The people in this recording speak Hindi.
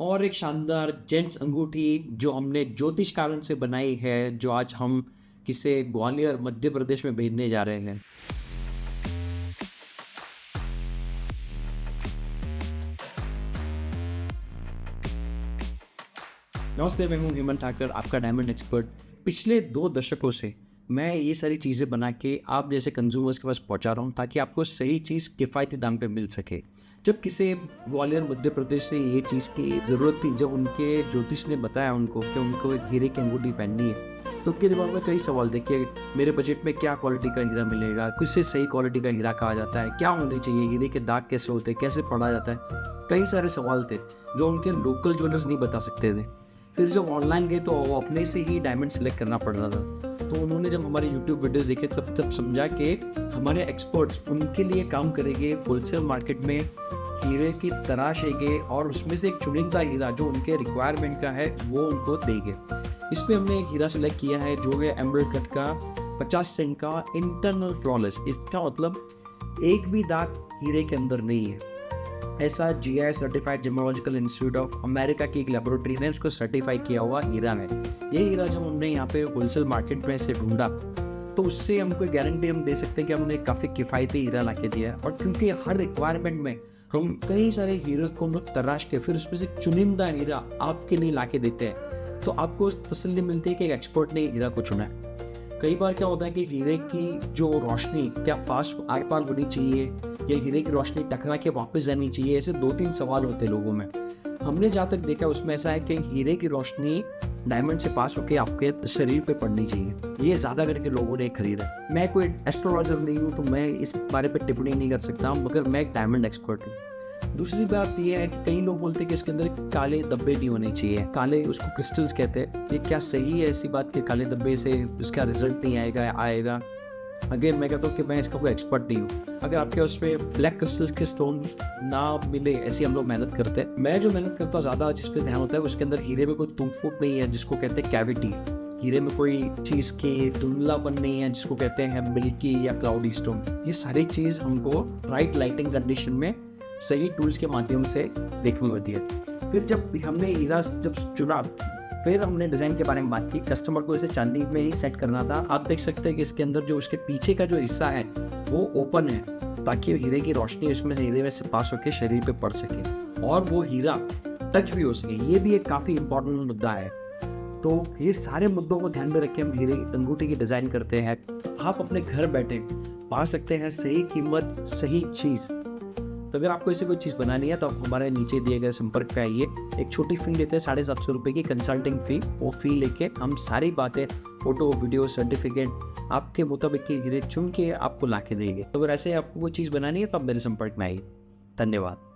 और एक शानदार जेंट्स अंगूठी जो हमने ज्योतिष कारण से बनाई है, जो आज हम किसे ग्वालियर मध्य प्रदेश में भेजने जा रहे हैं। नमस्ते, मैं हूँ हेमंत ठाकर, आपका डायमंड एक्सपर्ट। पिछले 2 दशकों से मैं ये सारी चीज़ें बना के आप जैसे कंज्यूमर्स के पास पहुँचा रहा हूँ, ताकि आपको सही चीज़ किफ़ायती दाम पे मिल सके। जब किसी ग्वालियर मध्य प्रदेश से ये चीज़ की ज़रूरत थी, जब उनके ज्योतिष ने बताया उनको कि उनको एक हीरे की अंगूठी पहननी है, तो उनके दिमाग में कई सवाल थे कि मेरे बजट में क्या क्वालिटी का हीरा मिलेगा, किससे सही क्वालिटी का हीरा कहा जाता है, क्या होने चाहिए, हीरे के दाग कैसे होते हैं, कैसे पढ़ा जाता है। कई सारे सवाल थे जो उनके लोकल ज्वेलर्स नहीं बता सकते थे। फिर जब ऑनलाइन गए तो वो अपने से ही डायमंड सेलेक्ट करना पड़ रहा था। तो उन्होंने जब हमारे यूट्यूब वीडियोस देखे तब समझा कि हमारे एक्सपर्ट्स उनके लिए काम करेंगे, होलसेल मार्केट में हीरे की तराशेंगे और उसमें से एक चुनिंदा हीरा जो उनके रिक्वायरमेंट का है वो उनको देंगे। इसमें हमने एक हीरा सेलेक्ट किया है जो है एमरल्ड कट का 50 सेंट का इंटरनल फ्लॉलेस। इसका मतलब एक भी दाग हीरे के अंदर नहीं है। ऐसा GI certified gemological institute of America की एक लेबोरेटरी ने उसको सर्टिफाई किया हुआ हीरा है। ये हीरा जब हमने यहाँ पे होलसेल मार्केट में से ढूंढा तो उससे हमको गारंटी हम दे सकते हैं कि हमने काफ़ी किफ़ायती हीरा ला के दिया है। और क्योंकि हर रिक्वायरमेंट में हम कई सारे हीरे को हम लोग तराश के फिर उसमें से चुनिंदा हीरा आपके लिए ला के देते हैं, तो आपको तसल्ली मिलती है कि एक एक्सपर्ट ने हीरा को चुना है। कई बार क्या होता है कि हीरे की जो रोशनी क्या पास आर पार होनी चाहिए या हीरे की रोशनी टकरा के वापस जानी चाहिए, ऐसे 2-3 सवाल होते हैं लोगों में। हमने जहाँ तक देखा उसमें ऐसा है कि हीरे की रोशनी डायमंड से पास होकर आपके शरीर पे पड़नी चाहिए। ये ज़्यादा करके लोगों ने खरीदा। मैं कोई एस्ट्रोलॉजर नहीं हूँ तो मैं इस बारे पे टिप्पणी नहीं कर सकता, मगर मैं एक डायमंड एक्सपर्ट हूँ। दूसरी बात यह है कि कई लोग बोलते हैं कि इसके अंदर काले धब्बे नहीं होने चाहिए, काले उसको क्रिस्टल्स कहते हैं। ये क्या सही है ऐसी बात कि काले धब्बे से उसका रिजल्ट नहीं आएगा? अगर मैं कहता हूँ कि मैं इसका कोई एक्सपर्ट नहीं हूँ। अगर आपके उसमें ब्लैक क्रिस्टल के स्टोन ना मिले, ऐसी हम लोग मेहनत करते हैं। मैं जो मेहनत करता हूँ ज़्यादा जिस पर ध्यान होता है उसके अंदर हीरे में कोई टूट फूट नहीं है जिसको कहते हैं कैविटी। हीरे में कोई चीज़ की धुंधलापन नहीं है जिसको कहते हैं मिल्की या क्लाउडी स्टोन। ये सारी चीज़ हमको राइट लाइटिंग कंडीशन में सही टूल्स के माध्यम से देखनी होती है। फिर जब हमने हीरा चुना, फिर हमने डिज़ाइन के बारे में बात की। कस्टमर को इसे चांदी में ही सेट करना था। आप देख सकते हैं कि इसके अंदर जो उसके पीछे का जो हिस्सा है वो ओपन है, ताकि हीरे की रोशनी उसमें हीरे में से पास होकर शरीर पे पड़ सके और वो हीरा टच भी हो सके। ये भी एक काफ़ी इंपॉर्टेंट मुद्दा है। तो ये सारे मुद्दों को ध्यान में रख के हम हीरे अंगूठी की डिज़ाइन करते हैं। आप अपने घर बैठे पा सकते हैं सही कीमत, सही चीज़। तो अगर आपको ऐसी कोई चीज़ बनानी है तो आप हमारे नीचे दिए गए संपर्क पे आइए। एक छोटी फ़ी लेते हैं 750 रुपये की कंसल्टिंग फ़ी। वो फ़ी लेके हम सारी बातें, फ़ोटो, वीडियो, सर्टिफिकेट आपके मुताबिक के हीरे चुन के आपको ला के देंगे। तो अगर ऐसे आपको कोई चीज़ बनानी है तो आप मेरे संपर्क में आइए। धन्यवाद।